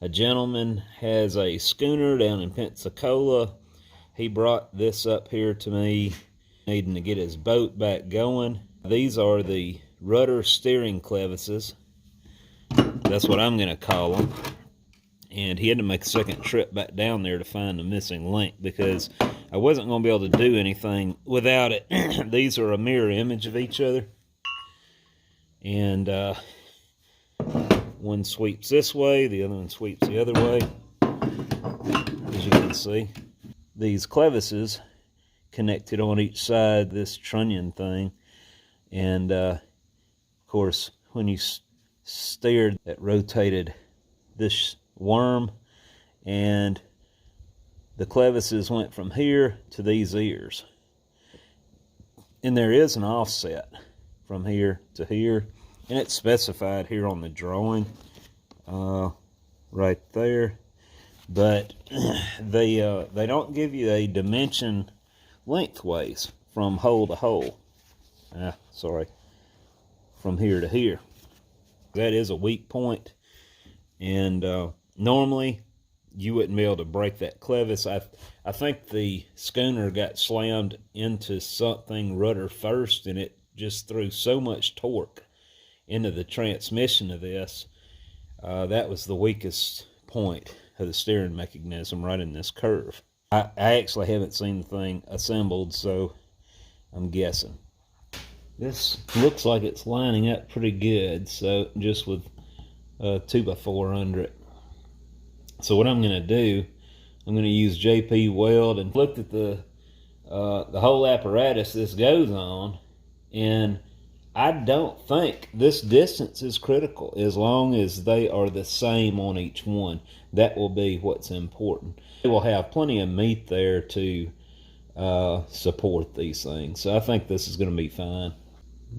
A gentleman has a schooner down in Pensacola. He brought this up here to me, needing to get his boat back going. These are the rudder steering clevises. That's what I'm going to call them. And he had to make a second trip back down there to find the missing link because I wasn't going to be able to do anything without it. These are a mirror image of each other. And one sweeps this way, the other one sweeps the other way, as you can see. These clevises connected on each side, this trunnion thing. And of course, when you steered, that rotated this worm, and the clevises went from here to these ears. And there is an offset from here to here, and it's specified here on the drawing, right there. But they don't give you a dimension lengthways from hole to hole. From here to here. That is a weak point, and normally you wouldn't be able to break that clevis. I think the schooner got slammed into something rudder first, and it just threw so much torque into the transmission of this. That was the weakest point of the steering mechanism, right in this curve. I actually haven't seen the thing assembled, so I'm guessing. This looks like it's lining up pretty good, so just with 2x4 under it. So what I'm going to do, I'm going to use JP Weld and looked at the whole apparatus this goes on, and I don't think this distance is critical as long as they are the same on each one. That will be what's important. They will have plenty of meat there to support these things. So I think this is going to be fine.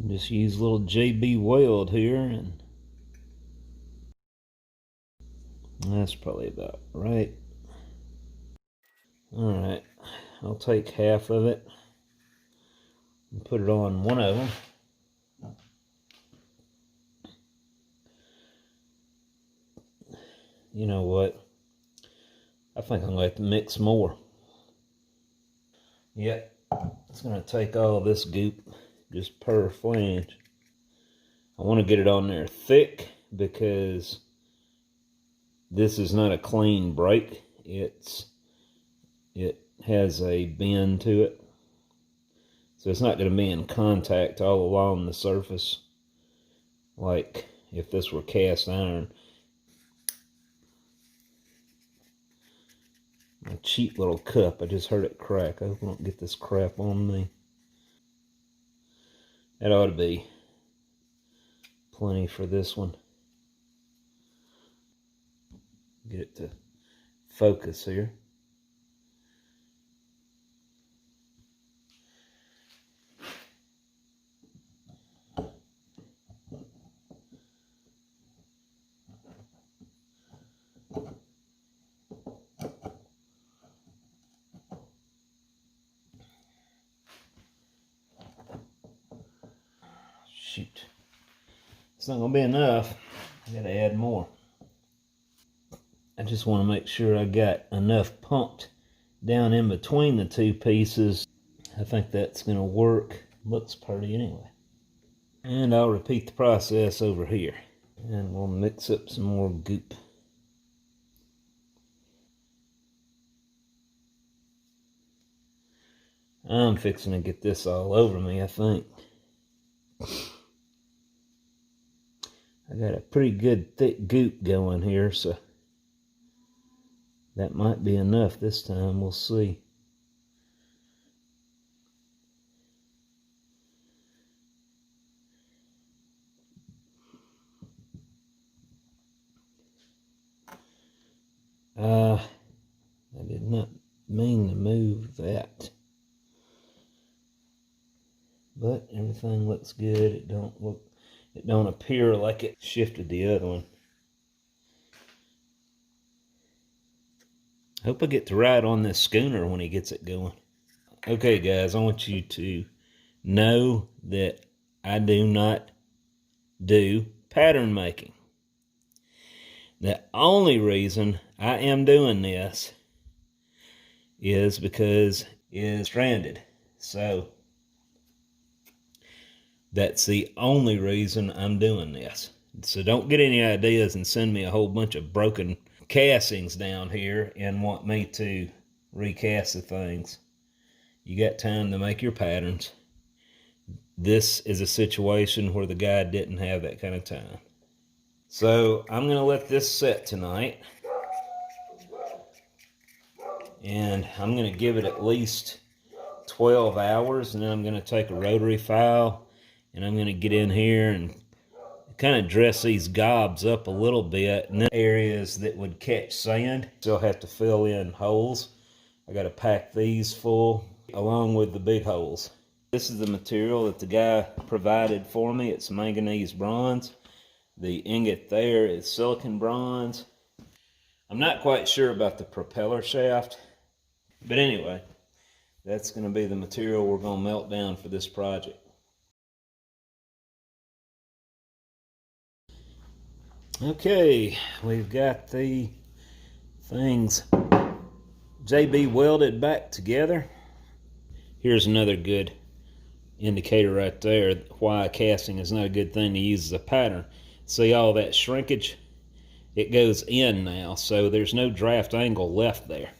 Just use a little JB Weld here, and that's probably about right. Alright, I'll take half of it and put it on one of them. You know what? I think I'm going to have to mix more. Yep, it's going to take all this goop just per flange. I want to get it on there thick because this is not a clean break. It has a bend to it. So it's not going to be in contact all along the surface like if this were cast iron. A cheap little cup. I just heard it crack. I hope I don't get this crap on me. That ought to be plenty for this one. Get it to focus here. Shoot. It's not going to be enough. I got to add more. I just want to make sure I got enough pumped down in between the two pieces. I think that's going to work. Looks pretty anyway. And I'll repeat the process over here. And we'll mix up some more goop. I'm fixing to get this all over me, I think. I got a pretty good thick goop going here, so that might be enough this time. We'll see. I did not mean to move that. But everything looks good. It don't appear like it shifted the other one. Hope I get to ride on this schooner when he gets it going. Okay, guys, I want you to know that I do not do pattern making. The only reason I am doing this is because it's stranded. So that's the only reason I'm doing this. So don't get any ideas and send me a whole bunch of broken castings down here and want me to recast the things. You got time to make your patterns. This is a situation where the guy didn't have that kind of time. So I'm going to let this set tonight. And I'm going to give it at least 12 hours. And then I'm going to take a rotary file. And I'm going to get in here and kind of dress these gobs up a little bit. And then areas that would catch sand, still have to fill in holes. I got to pack these full along with the big holes. This is the material that the guy provided for me. It's manganese bronze. The ingot there is silicon bronze. I'm not quite sure about the propeller shaft. But anyway, that's going to be the material we're going to melt down for this project. Okay, we've got the things JB welded back together. Here's another good indicator right there why casting is not a good thing to use as a pattern. See all that shrinkage? It goes in now, so there's no draft angle left there.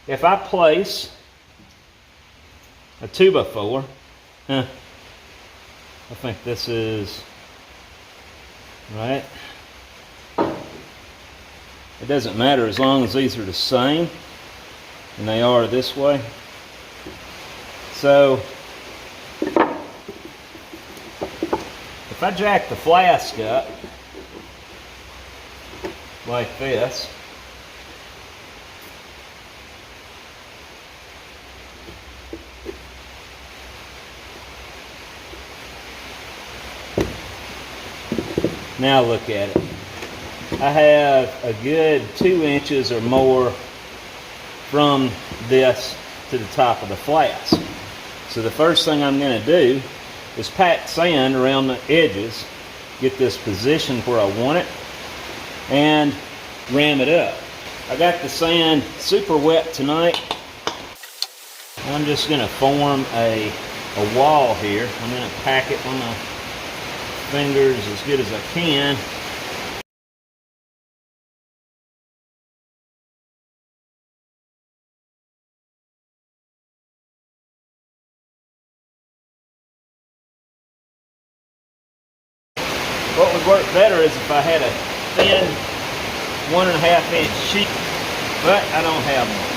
If I place a 2x4, I think this is right. It doesn't matter as long as these are the same, and they are this way. So if I jack the flask up like this, now look at it. I have a good 2 inches or more from this to the top of the flask. So the first thing I'm going to do is pack sand around the edges, get this positioned where I want it, and ram it up. I got the sand super wet tonight. I'm just going to form a wall here. I'm going to pack it on my fingers as good as I can. What would work better is if I had a thin 1.5 inch sheet, but I don't have one.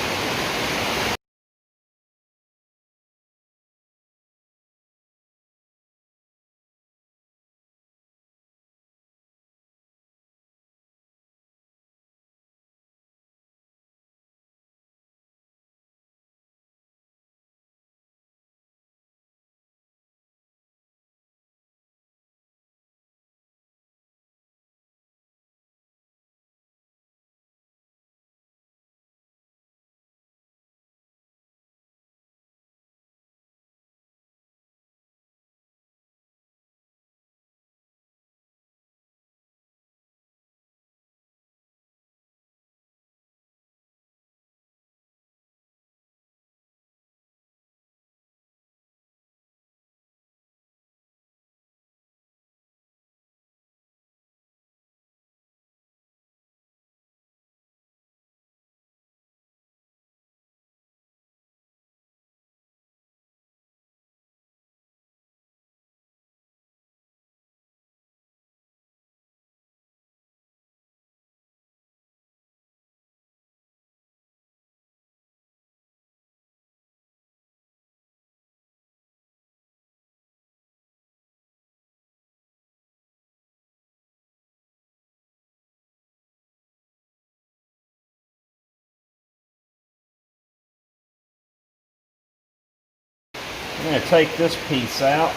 I'm going to take this piece out.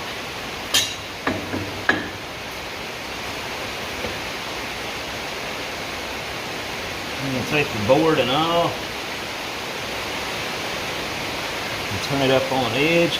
You can take the board and all and turn it up on edge.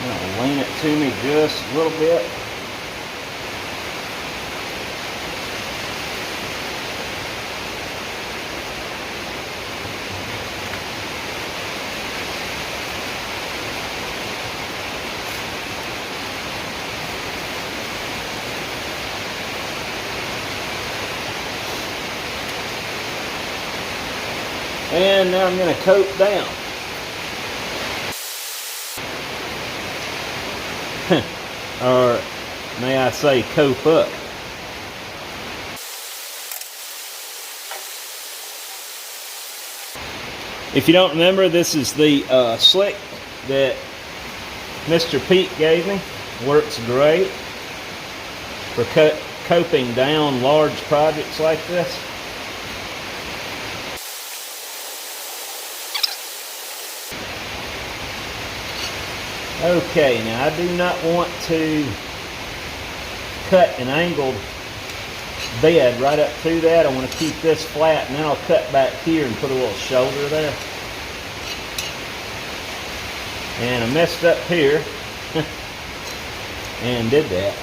I'll lean it to me just a little bit. And now I'm going to coat down. Or may I say cope up. If you don't remember, this is the slick that Mr. Pete gave me. Works great for coping down large projects like this. Okay, now I do not want to cut an angled bed right up to that. I want to keep this flat, and then I'll cut back here and put a little shoulder there. And I messed up here and did that.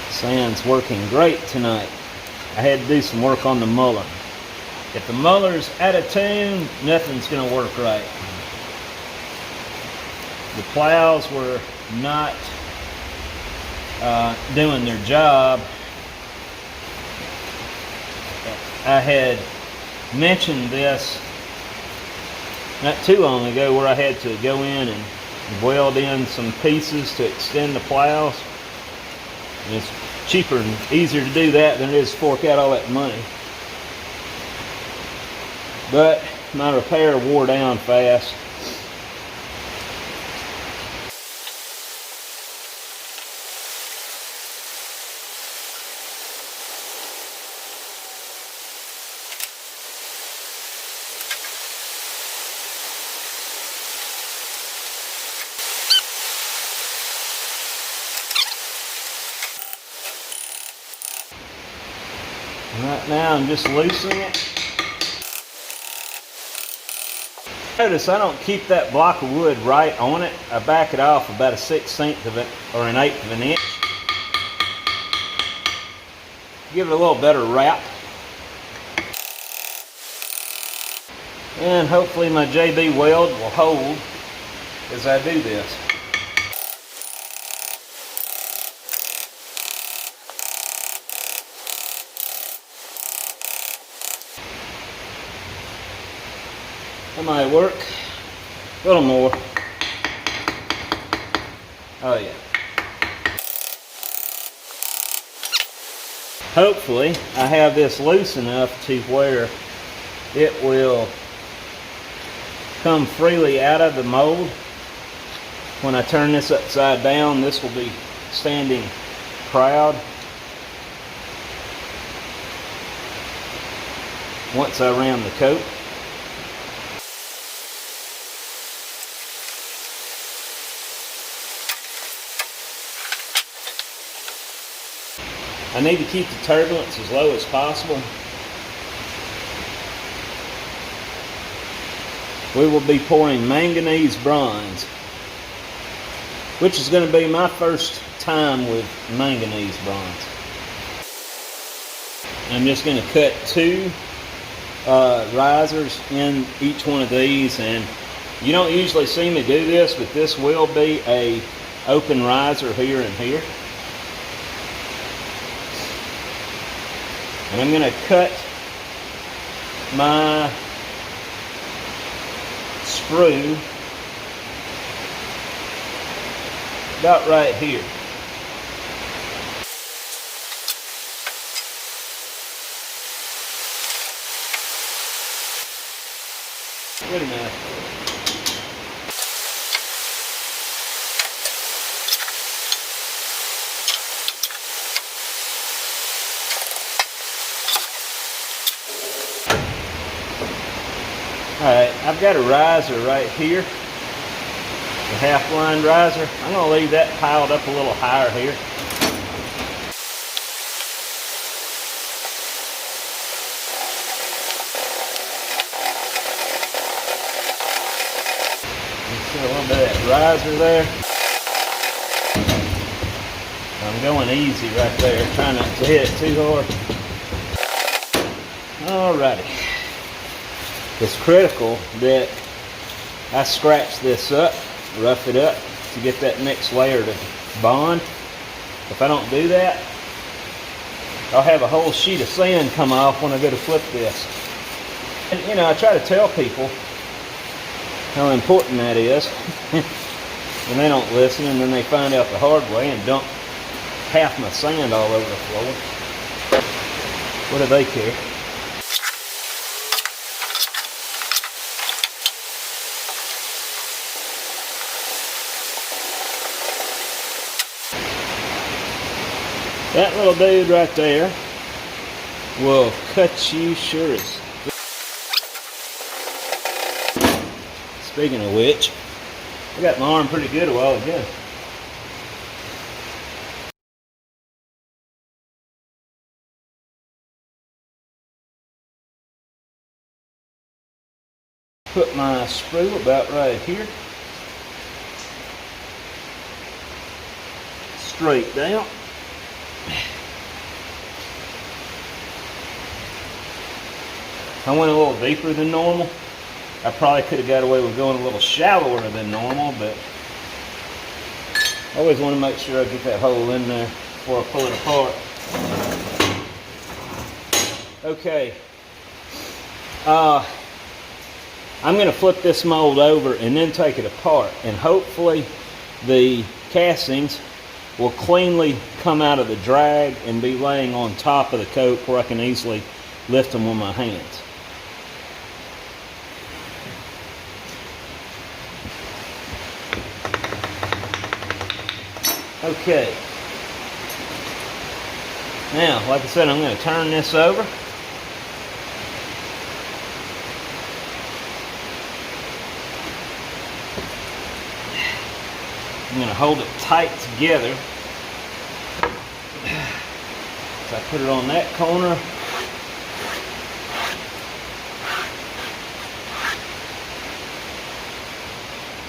Sand's working great tonight. I had to do some work on the muller. If the muller's out of tune, nothing's going to work right. The plows were not doing their job. I had mentioned this not too long ago where I had to go in and weld in some pieces to extend the plows. And it's cheaper and easier to do that than it is to fork out all that money. But my repair wore down fast. Right now I'm just loosening it. Notice I don't keep that block of wood right on it. I back it off about a 1/16 of it or an 1/8 of an inch. Give it a little better wrap. And hopefully my JB weld will hold as I do this. That might work. A little more. Oh yeah. Hopefully I have this loose enough to where it will come freely out of the mold. When I turn this upside down, this will be standing proud. Once I ram the coat. I need to keep the turbulence as low as possible. We will be pouring Manganese Bronze, which is going to be my first time with Manganese Bronze. I'm just going to cut 2 risers in each one of these, and you don't usually see me do this, but this will be a open riser here and here. And I'm going to cut my sprue about right here. Good enough. Alright, I've got a riser right here, a half-line riser. I'm going to leave that piled up a little higher here. See a little bit of that riser there. I'm going easy right there, trying not to hit it too hard. Alrighty. It's critical that I scratch this up, rough it up to get that next layer to bond. If I don't do that, I'll have a whole sheet of sand come off when I go to flip this. And you know, I try to tell people how important that is. And they don't listen, and then they find out the hard way and dump half my sand all over the floor. What do they care? That little dude right there will cut you sure as. Speaking of which, I got my arm pretty good a while ago. Put my sprue about right here. Straight down. I went a little deeper than normal. I probably could have got away with going a little shallower than normal, but I always want to make sure I get that hole in there before I pull it apart. Okay. I'm going to flip this mold over and then take it apart, and hopefully the castings will cleanly come out of the drag and be laying on top of the coat where I can easily lift them with my hands. Okay. Now, like I said, I'm going to turn this over. I'm going to hold it tight together. So I put it on that corner.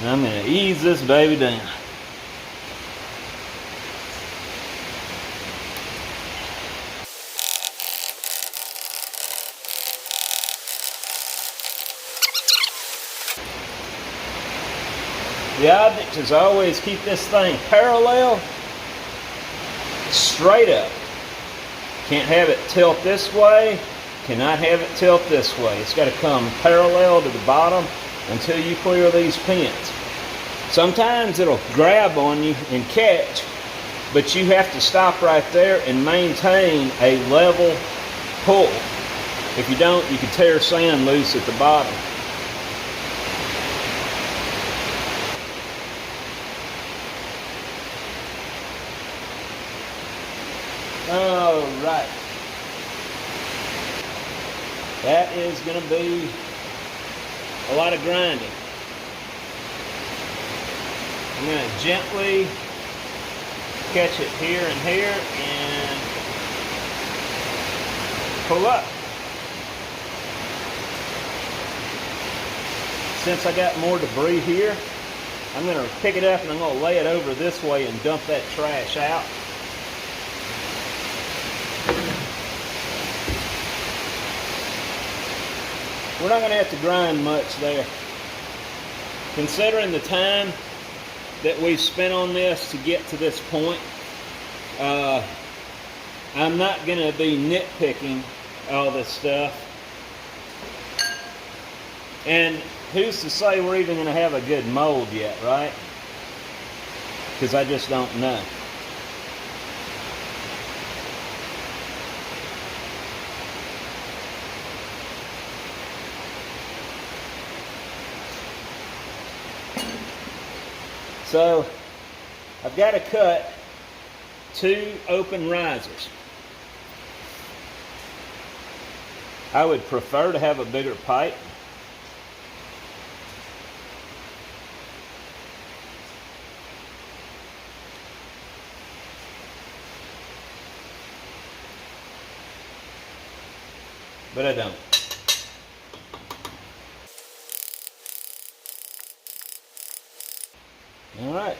And I'm going to ease this baby down. The object is always keep this thing parallel, straight up. Can't have it tilt this way, cannot have it tilt this way. It's got to come parallel to the bottom until you clear these pins. Sometimes it'll grab on you and catch, but you have to stop right there and maintain a level pull. If you don't, you can tear sand loose at the bottom. Alright. That is going to be a lot of grinding. I'm going to gently catch it here and here and pull up. Since I got more debris here, I'm going to pick it up and I'm going to lay it over this way and dump that trash out. We're not going to have to grind much there. Considering the time that we've spent on this to get to this point, I'm not going to be nitpicking all this stuff. And who's to say we're even going to have a good mold yet, right? Because I just don't know. So I've got to cut 2 open risers. I would prefer to have a bigger pipe, but I don't. All right.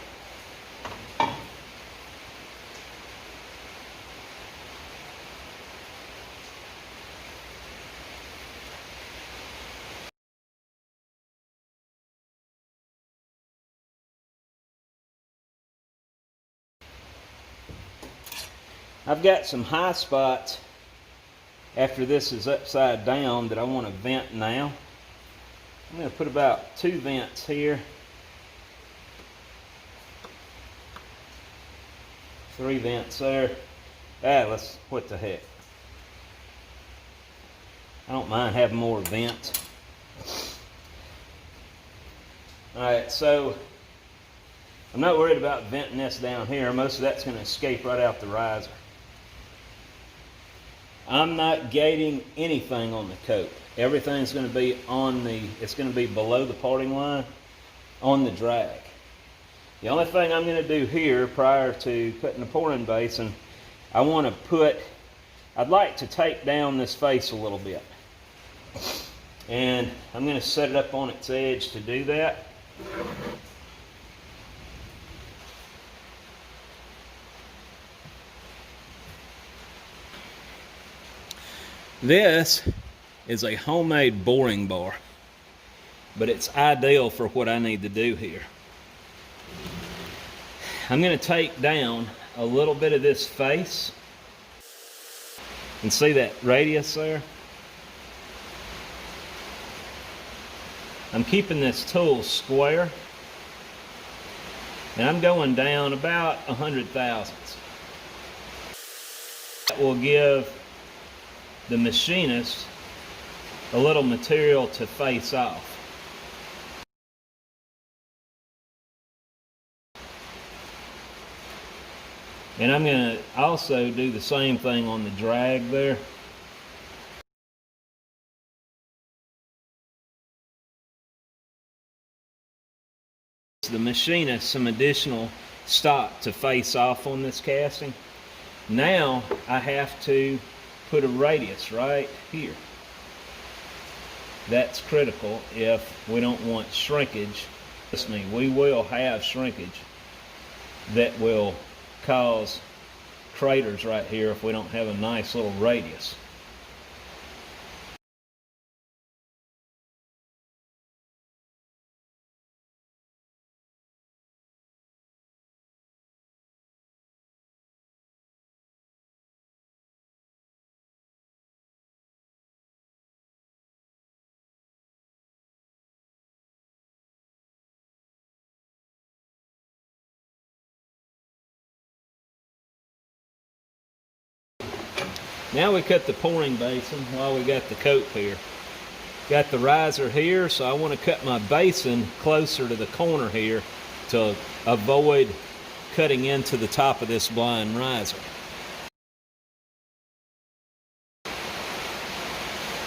I've got some high spots after this is upside down that I want to vent now. I'm going to put about 2 vents here. 3 vents there. What the heck. I don't mind having more vents. Alright, so I'm not worried about venting this down here. Most of that's going to escape right out the riser. I'm not gating anything on the coat. Everything's going to be it's going to be below the parting line on the drag. The only thing I'm going to do here prior to putting the pouring basin, I'd like to take down this face a little bit. And I'm going to set it up on its edge to do that. This is a homemade boring bar, but it's ideal for what I need to do here. I'm going to take down a little bit of this face, and see that radius there? I'm keeping this tool square, and I'm going down about 100 thousandths. That will give the machinist a little material to face off. And I'm going to also do the same thing on the drag there. The machinist some additional stock to face off on this casting. Now I have to put a radius right here. That's critical if we don't want shrinkage. Trust me, we will have shrinkage that will cause craters right here if we don't have a nice little radius. Now we cut the pouring basin while we got the coat here. Got the riser here, so I want to cut my basin closer to the corner here to avoid cutting into the top of this blind riser.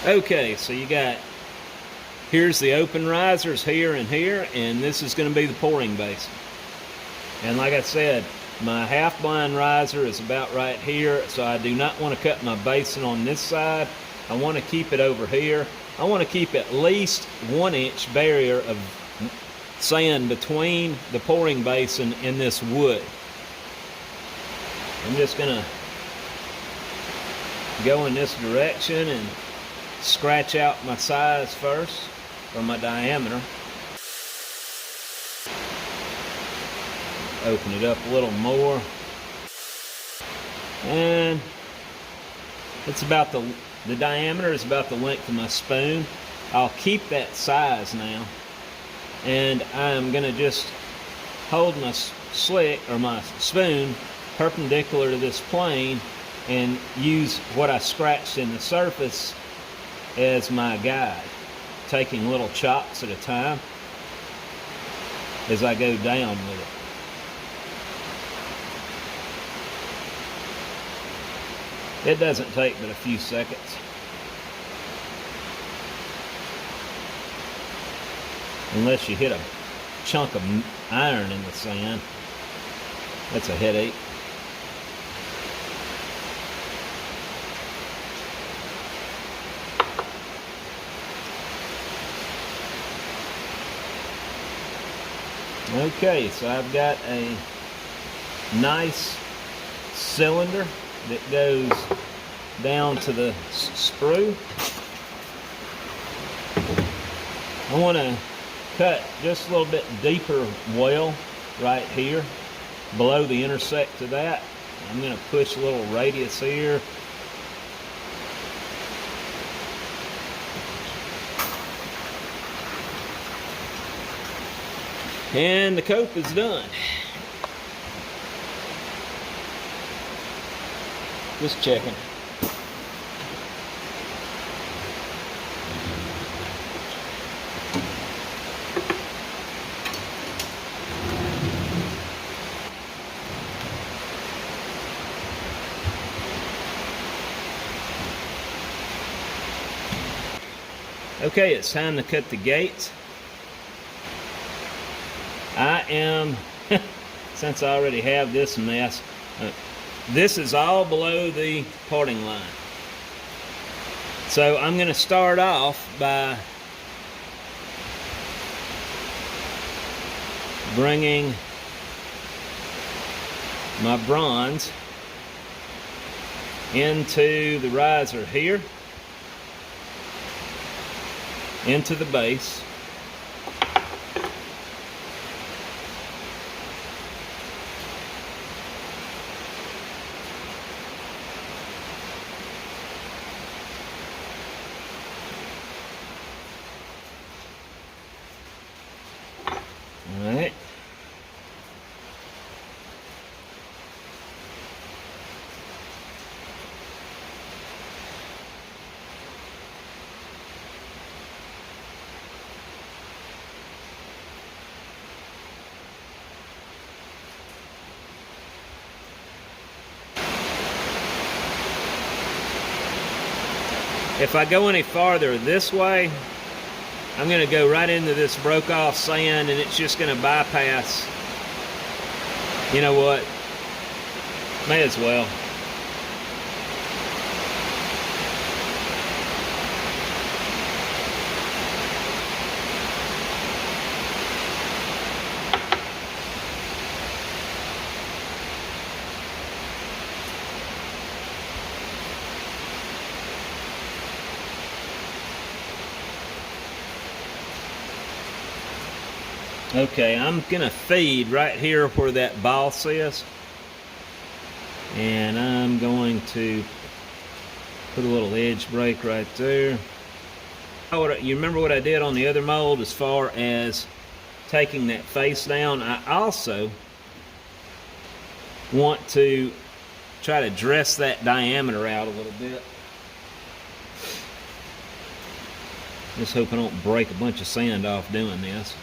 Okay, so here's the open risers here, and this is going to be the pouring basin. And like I said, my half blind riser is about right here, so I do not want to cut my basin on this side. I want to keep it over here. I want to keep at least 1-inch barrier of sand between the pouring basin and this wood. I'm just going to go in this direction and scratch out my size first, or my diameter. Open it up a little more, and it's about the diameter is about the length of my spoon. I'll keep that size now, and I'm going to just hold my slick or my spoon perpendicular to this plane and use what I scratched in the surface as my guide, taking little chops at a time as I go down with it. It doesn't take but a few seconds. Unless you hit a chunk of iron in the sand. That's a headache. Okay, so I've got a nice cylinder that goes down to the sprue. I want to cut just a little bit deeper well right here below the intersect of that. I'm going to push a little radius here. And the cope is done. Just checking. Okay, it's time to cut the gates. I am, since I already have this mess, this is all below the parting line. So I'm going to start off by bringing my bronze into the riser here, into the base. All right. If I go any farther this way, I'm going to go right into this broke off sand, and it's just going to bypass. You know what? May as well. Okay, I'm gonna feed right here where that boss is, and I'm going to put a little edge break right there. You remember what I did on the other mold as far as taking that face down? I also want to try to dress that diameter out a little bit. Just hope I don't break a bunch of sand off doing this.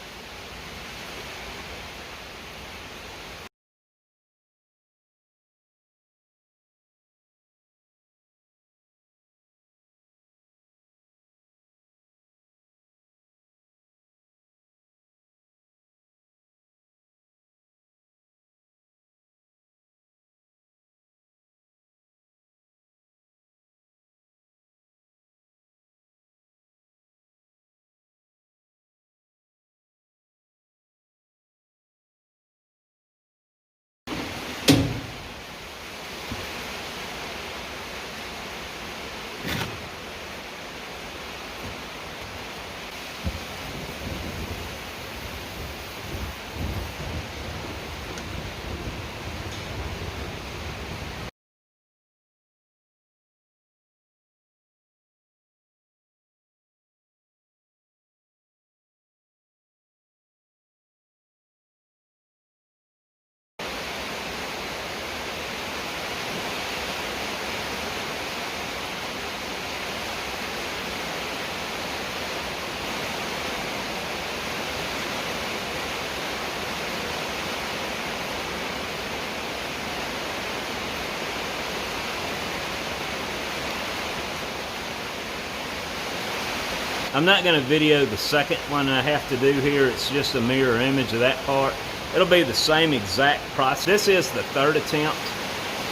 I'm not going to video the second one I have to do here. It's just a mirror image of that part. It'll be the same exact process. This is the third attempt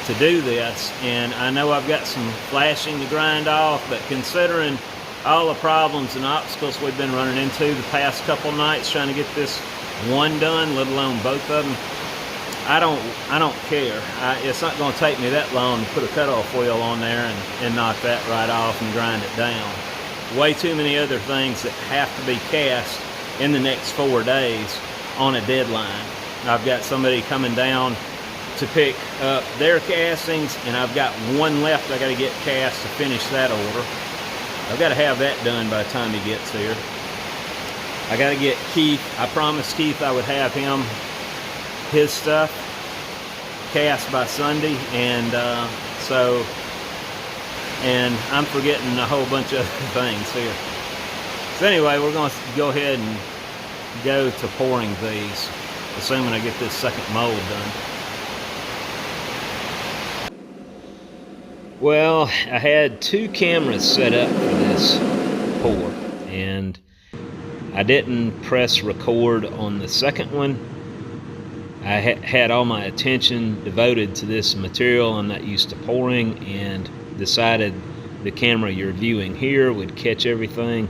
to do this, and I know I've got some flashing to grind off, but considering all the problems and obstacles we've been running into the past couple nights trying to get this one done, let alone both of them, I don't care. It's not going to take me that long to put a cutoff wheel on there and knock that right off and grind it down. Way too many other things that have to be cast in the next 4 days on a deadline. I've got somebody coming down to pick up their castings, and I've got one left I got to get cast to finish that order. I've got to have that done by the time he gets here. I got to get Keith. I promised Keith I would have him his stuff cast by Sunday, and and I'm forgetting a whole bunch of other things here. So anyway, we're going to go ahead and go to pouring these, assuming I get this second mold done. Well, I had 2 cameras set up for this pour, and I didn't press record on the second one. I had all my attention devoted to this material I'm not used to pouring, and decided the camera you're viewing here would catch everything,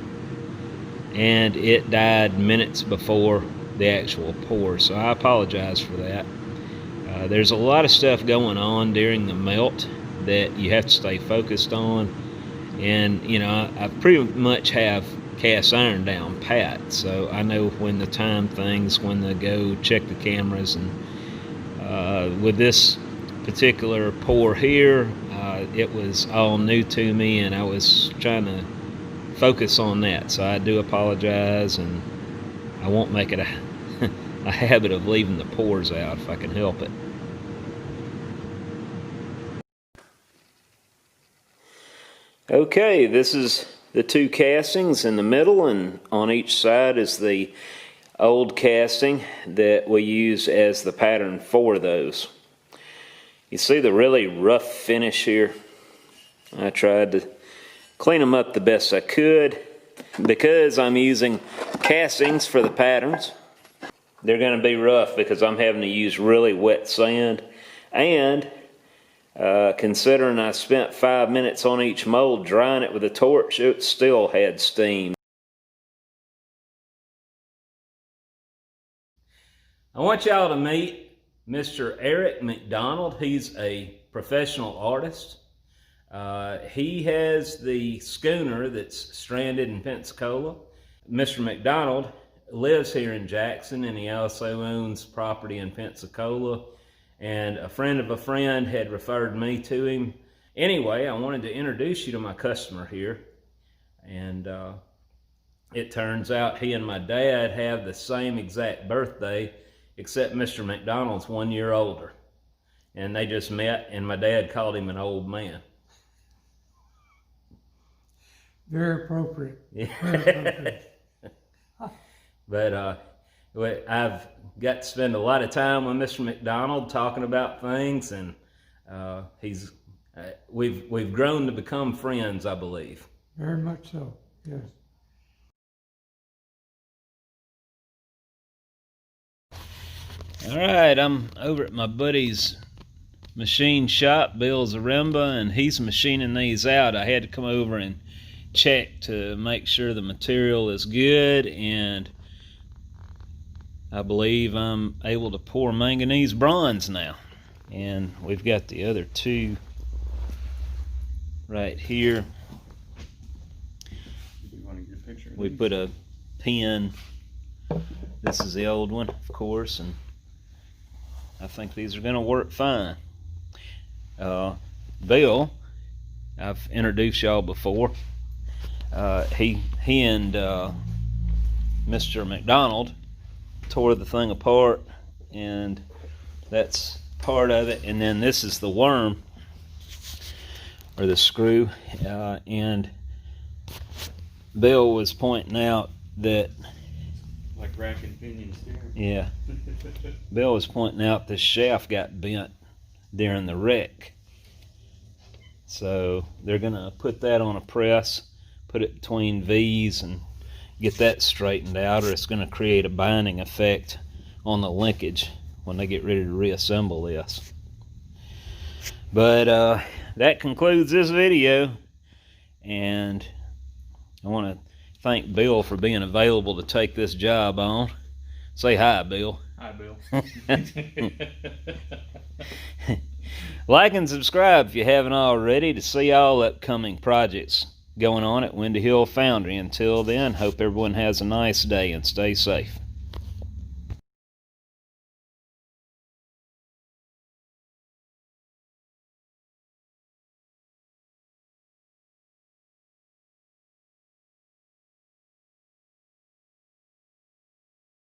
and it died minutes before the actual pour, so I apologize for that. There's a lot of stuff going on during the melt that you have to stay focused on, and you know, I pretty much have cast iron down pat, so I know when to time things, when to go check the cameras. And with this particular pour here, it was all new to me, and I was trying to focus on that, so I do apologize, and I won't make it a habit of leaving the pours out if I can help it. Okay, this is the 2 castings in the middle, and on each side is the old casting that we use as the pattern for those. You see the really rough finish here? I tried to clean them up the best I could. Because I'm using castings for the patterns, they're going to be rough because I'm having to use really wet sand, and considering I spent 5 minutes on each mold drying it with a torch, it still had steam. I want y'all to meet Mr. Eric McDonald. He's a professional artist. He has the schooner that's stranded in Pensacola. Mr. McDonald lives here in Jackson, and he also owns property in Pensacola. And a friend of a friend had referred me to him. Anyway, I wanted to introduce you to my customer here. And it turns out he and my dad have the same exact birthday, except Mr. McDonald's 1 year older. And they just met, and my dad called him an old man. Very appropriate. Yeah. Very appropriate. But I've got to spend a lot of time with Mr. McDonald talking about things, and we've grown to become friends, I believe. Very much so, yes. All right, I'm over at my buddy's machine shop, Bill Zeremba, and he's machining these out. I had to come over and check to make sure the material is good, and I believe I'm able to pour Manganese Bronze now. And we've got the other 2 right here. We put a pin. This is the old one, of course, and I think these are going to work fine. Bill, I've introduced y'all before. He and Mr. McDonald tore the thing apart, and that's part of it. And then this is the worm, or the screw, and Bill was pointing out that, like rack and pinion steering. Yeah. Bill was pointing out the shaft got bent during the wreck. So they're going to put that on a press, put it between V's, and get that straightened out, or it's going to create a binding effect on the linkage when they get ready to reassemble this. But that concludes this video, and I want to thank Bill for being available to take this job on. Say hi, Bill. Hi, Bill. Like and subscribe if you haven't already to see all upcoming projects going on at Windy Hill Foundry. Until then, hope everyone has a nice day and stay safe.